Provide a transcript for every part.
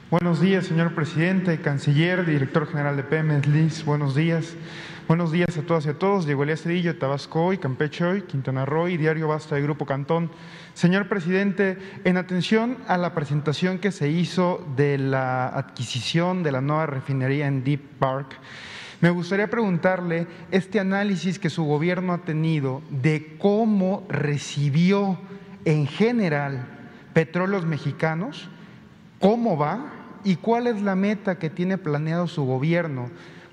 Buenos días, señor presidente, canciller, director general de Pemex, Liz, buenos días. Buenos días a todas y a todos. Diego Elías Cedillo, Tabasco Hoy, Campeche Hoy, Quintana Roo y Diario Basta de Grupo Cantón. Señor presidente, en atención a la presentación que se hizo de la adquisición de la nueva refinería en Deep Park, me gustaría preguntarle este análisis que su gobierno ha tenido de cómo recibió en general Petróleos Mexicanos, cómo va y cuál es la meta que tiene planeado su gobierno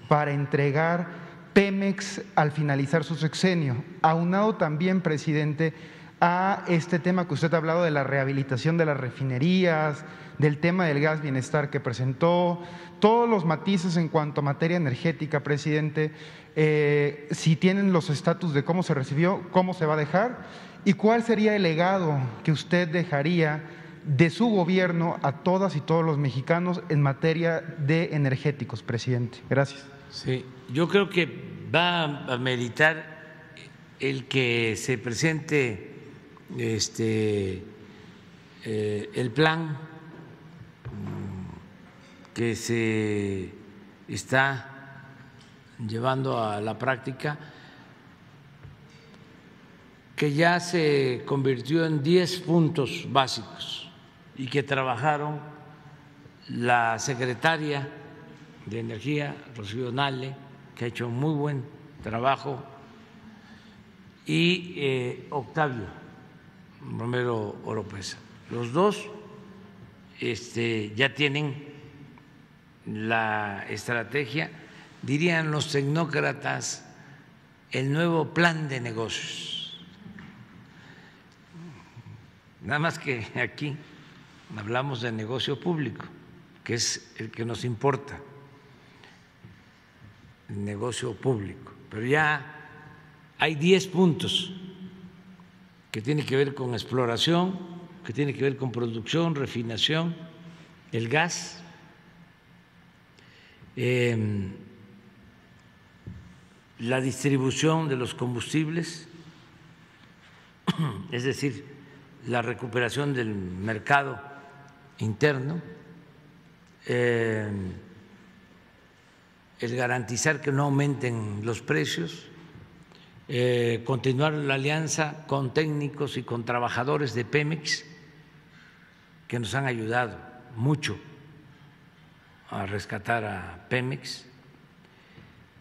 para entregar Pemex al finalizar su sexenio, aunado también, presidente, a este tema que usted ha hablado de la rehabilitación de las refinerías, del tema del gas bienestar que presentó, todos los matices en cuanto a materia energética, presidente, si tienen los estatus de cómo se recibió, cómo se va a dejar y cuál sería el legado que usted dejaría de su gobierno a todas y todos los mexicanos en materia de energéticos, presidente. Gracias. Sí, yo creo que va a meritar el que se presente el plan que se está llevando a la práctica, que ya se convirtió en 10 puntos básicos y que trabajaron la secretaria de Energía, Rocío Nale, que ha hecho muy buen trabajo, y Octavio Romero Oropesa. Los dos ya tienen la estrategia, dirían los tecnócratas, el nuevo plan de negocios. Nada más que aquí hablamos de negocio público, que es el que nos importa, el negocio público, pero ya hay 10 puntos que tienen que ver con exploración, que tienen que ver con producción, refinación, el gas, la distribución de los combustibles, es decir, la recuperación del mercado interno, el garantizar que no aumenten los precios, continuar la alianza con técnicos y con trabajadores de Pemex que nos han ayudado mucho a rescatar a Pemex.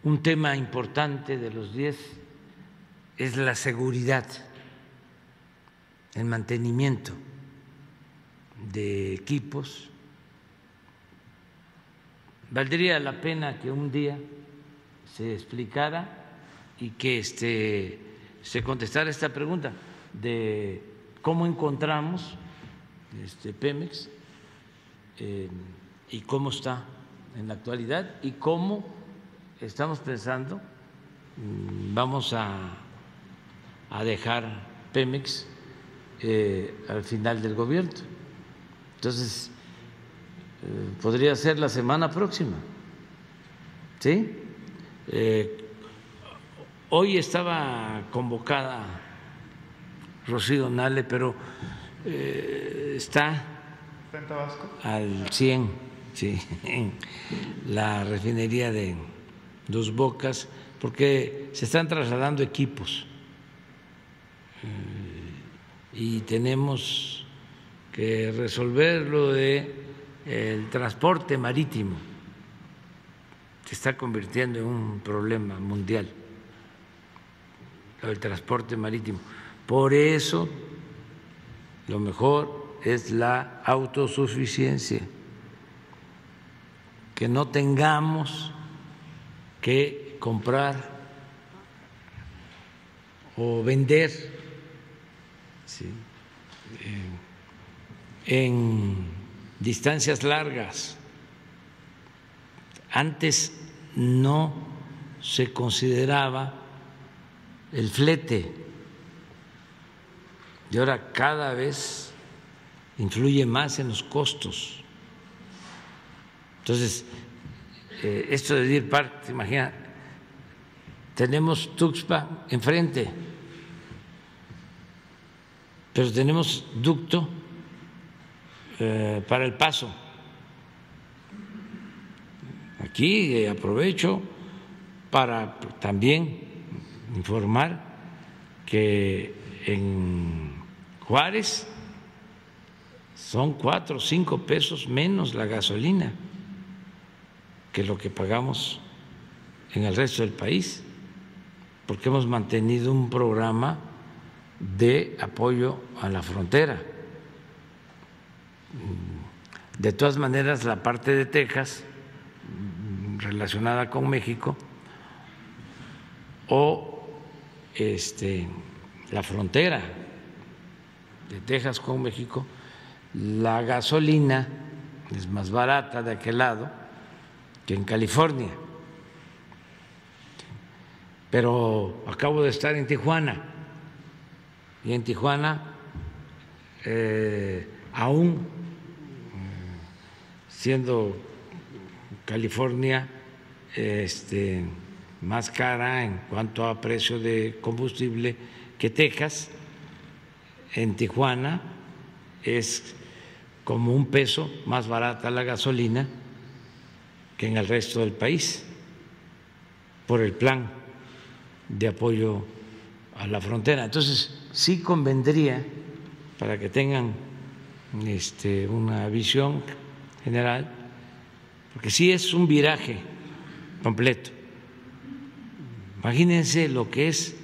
Un tema importante de los 10 es la seguridad, el mantenimiento de equipos. Valdría la pena que un día se explicara y que se contestara esta pregunta de cómo encontramos Pemex y cómo está en la actualidad y cómo estamos pensando vamos a dejar Pemex al final del gobierno. Entonces, podría ser la semana próxima, ¿sí? Hoy estaba convocada Rocío Nale, pero está ¿En Tabasco? al 100, sí, en la refinería de Dos Bocas, porque se están trasladando equipos y tenemos que resolver lo de el transporte marítimo. Se está convirtiendo en un problema mundial, el transporte marítimo. Por eso lo mejor es la autosuficiencia, que no tengamos que comprar o vender, ¿sí?, en distancias largas. Antes no se consideraba el flete y ahora cada vez influye más en los costos. Entonces, esto de Deer Park, ¿te imaginas? Tenemos Tuxpan enfrente, pero tenemos ducto para El Paso Aquí aprovecho para también informar que en Juárez son 4 o 5 pesos menos la gasolina que lo que pagamos en el resto del país, porque hemos mantenido un programa de apoyo a la frontera. De todas maneras, la parte de Texas relacionada con México o la frontera de Texas con México, la gasolina es más barata de aquel lado que en California. Pero acabo de estar en Tijuana y en Tijuana aún siendo California más cara en cuanto a precio de combustible que Texas, en Tijuana es como 1 peso más barata la gasolina que en el resto del país por el plan de apoyo a la frontera. Entonces, sí convendría, para que tengan una visión general, porque sí es un viraje completo. Imagínense lo que es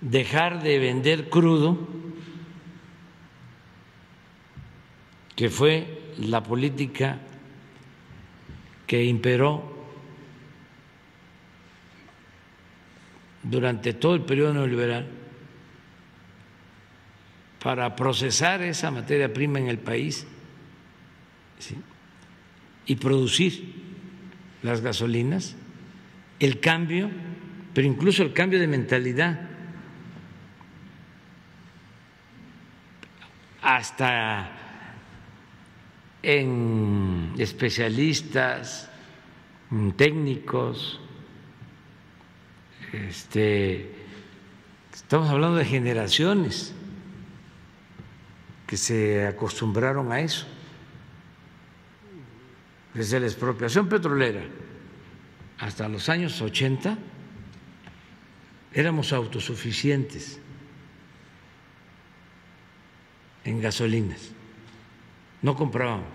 dejar de vender crudo, que fue la política que imperó durante todo el periodo neoliberal para procesar esa materia prima en el país, ¿sí?, y producir las gasolinas, el cambio, pero incluso el cambio de mentalidad, hasta en especialistas, técnicos, estamos hablando de generaciones que se acostumbraron a eso. Desde la expropiación petrolera hasta los años 80 éramos autosuficientes en gasolinas, no comprábamos.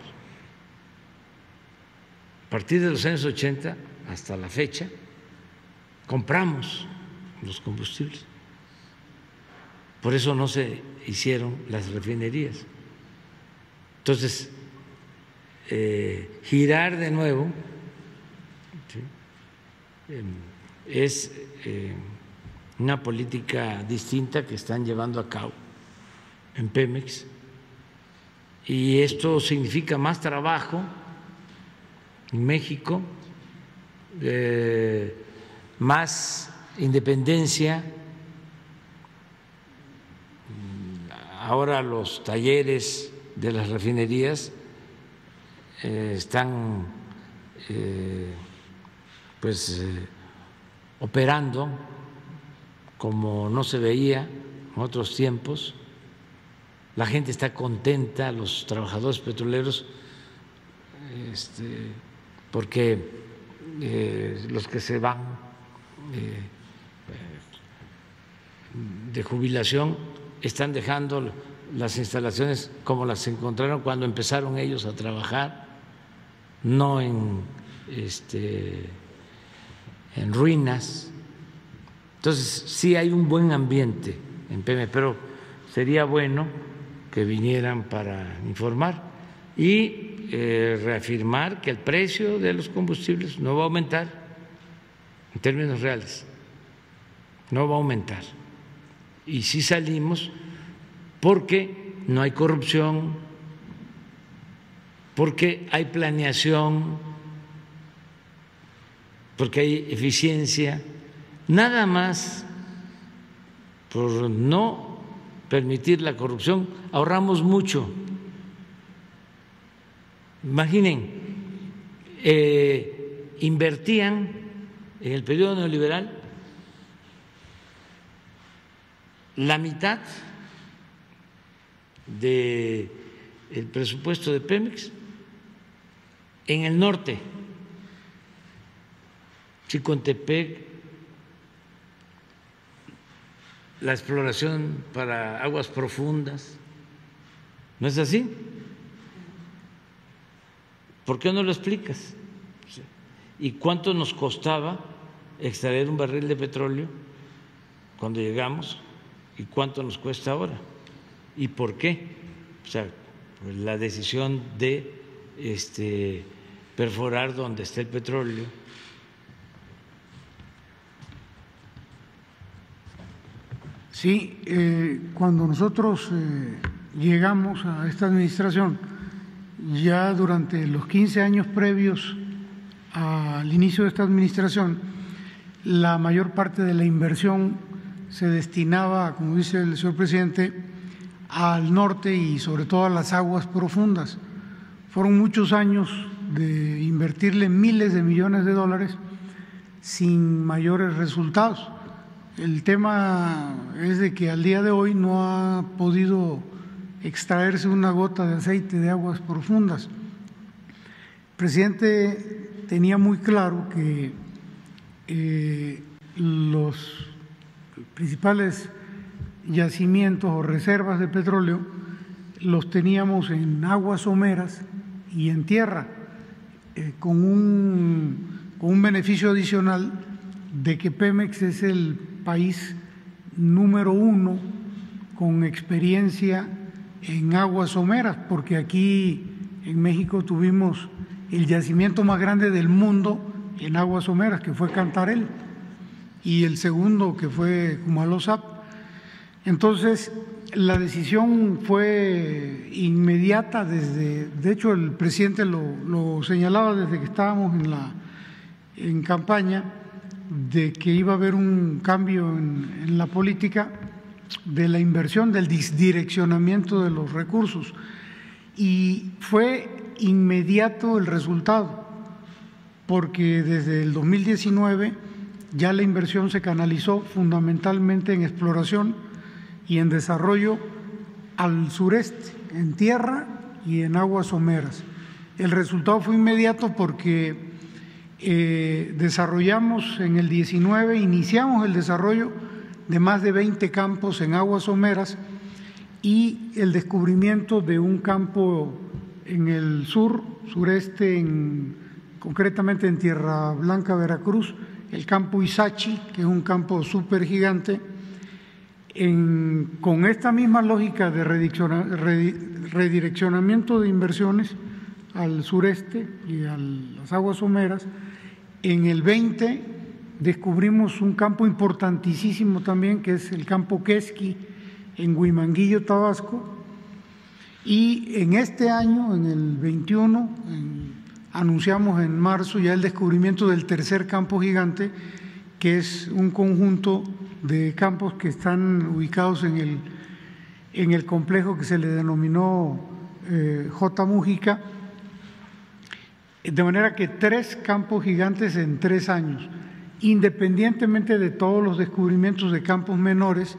A partir de los años 80 hasta la fecha compramos los combustibles. Por eso no se hicieron las refinerías. Entonces, girar de nuevo, ¿sí?, es una política distinta que están llevando a cabo en Pemex, y esto significa más trabajo en México, más independencia. Ahora los talleres de las refinerías están operando como no se veía en otros tiempos. La gente está contenta, los trabajadores petroleros, porque los que se van de jubilación están dejando las instalaciones como las encontraron cuando empezaron ellos a trabajar, no en ruinas. Entonces sí hay un buen ambiente en Pemex, pero sería bueno que vinieran para informar y reafirmar que el precio de los combustibles no va a aumentar en términos reales, no va a aumentar. Y sí salimos porque no hay corrupción, porque hay planeación, porque hay eficiencia, nada más por no permitir la corrupción ahorramos mucho. Imaginen, invertían en el periodo neoliberal la mitad del presupuesto de Pemex En el norte, Chicontepec, la exploración para aguas profundas, ¿no es así? ¿Por qué no lo explicas? ¿Y cuánto nos costaba extraer un barril de petróleo cuando llegamos? ¿Y cuánto nos cuesta ahora? ¿Y por qué? O sea, pues la decisión de perforar donde está el petróleo. Sí, cuando nosotros llegamos a esta administración, ya durante los 15 años previos al inicio de esta administración, la mayor parte de la inversión se destinaba, como dice el señor presidente, al norte y sobre todo a las aguas profundas. Fueron muchos años de invertirle miles de millones de dólares sin mayores resultados. El tema es de que al día de hoy no ha podido extraerse una gota de aceite de aguas profundas. El presidente tenía muy claro que los principales yacimientos o reservas de petróleo los teníamos en aguas someras y en tierra, con un beneficio adicional de que Pemex es el país número 1 con experiencia en aguas someras, porque aquí en México tuvimos el yacimiento más grande del mundo en aguas someras, que fue Cantarell, y el segundo, que fue Cumalozap. Entonces, la decisión fue inmediata de hecho el presidente lo señalaba desde que estábamos en campaña, de que iba a haber un cambio en la política de la inversión, del direccionamiento de los recursos, y fue inmediato el resultado, porque desde el 2019 ya la inversión se canalizó fundamentalmente en exploración y en desarrollo al sureste, en tierra y en aguas someras. El resultado fue inmediato porque desarrollamos en el 19, iniciamos el desarrollo de más de 20 campos en aguas someras y el descubrimiento de un campo en el sureste, concretamente en Tierra Blanca, Veracruz, el campo Izachi, que es un campo súper gigante. Con esta misma lógica de redireccionamiento de inversiones al sureste y a las aguas someras, en el 20 descubrimos un campo importantísimo también, que es el campo Quesqui, en Huimanguillo, Tabasco, y en este año, en el 21, anunciamos en marzo ya el descubrimiento del tercer campo gigante, que es un conjunto de campos que están ubicados en el complejo que se le denominó J. Mújica, de manera que 3 campos gigantes en 3 años, independientemente de todos los descubrimientos de campos menores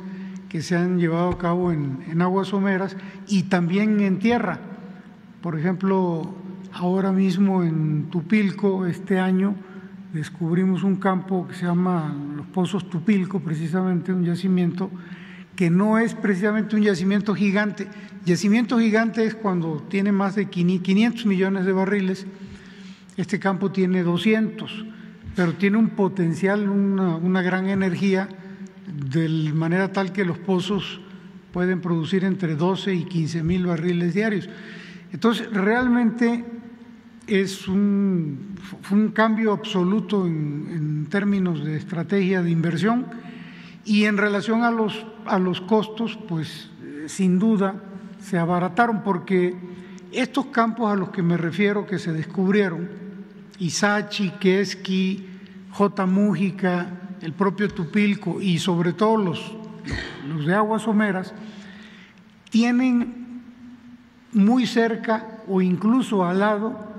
que se han llevado a cabo en aguas someras y también en tierra. Por ejemplo, ahora mismo en Tupilco, este año, descubrimos un campo que se llama Los Pozos Tupilco, precisamente un yacimiento que no es precisamente un yacimiento gigante. Yacimiento gigante es cuando tiene más de 500 millones de barriles. Este campo tiene 200, pero tiene un potencial, una gran energía, de manera tal que los pozos pueden producir entre 12 y 15 mil barriles diarios. Entonces, realmente fue un cambio absoluto en términos de estrategia de inversión, y en relación a los costos, pues sin duda se abarataron, porque estos campos a los que me refiero que se descubrieron, Izachi, Quesqui, J. Mújica, el propio Tupilco y sobre todo los de aguas someras, tienen muy cerca o incluso al lado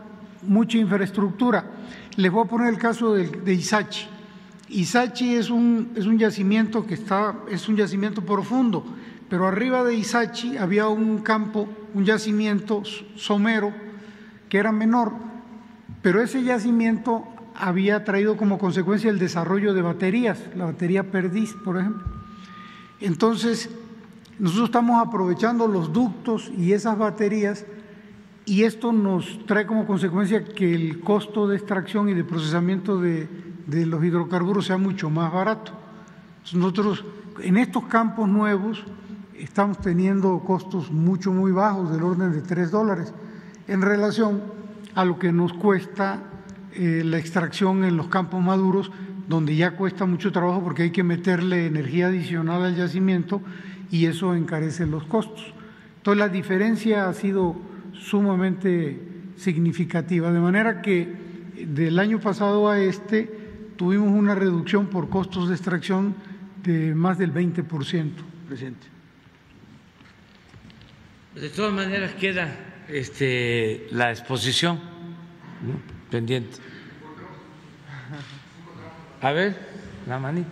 mucha infraestructura. Les voy a poner el caso de Izachi. Izachi es un yacimiento es un yacimiento profundo, pero arriba de Izachi había un campo, un yacimiento somero que era menor, Pero ese yacimiento había traído como consecuencia el desarrollo de baterías, la batería Perdiz, por ejemplo. Entonces, nosotros estamos aprovechando los ductos y esas baterías, y esto nos trae como consecuencia que el costo de extracción y de procesamiento de los hidrocarburos sea mucho más barato. Entonces, nosotros en estos campos nuevos estamos teniendo costos muy bajos, del orden de $3, en relación a lo que nos cuesta la extracción en los campos maduros, donde ya cuesta mucho trabajo porque hay que meterle energía adicional al yacimiento y eso encarece los costos. Entonces la diferencia ha sido sumamente significativa, de manera que del año pasado a este tuvimos una reducción por costos de extracción de más del 20%, presidente. De todas maneras queda la exposición, ¿no?, pendiente. A ver, la manita.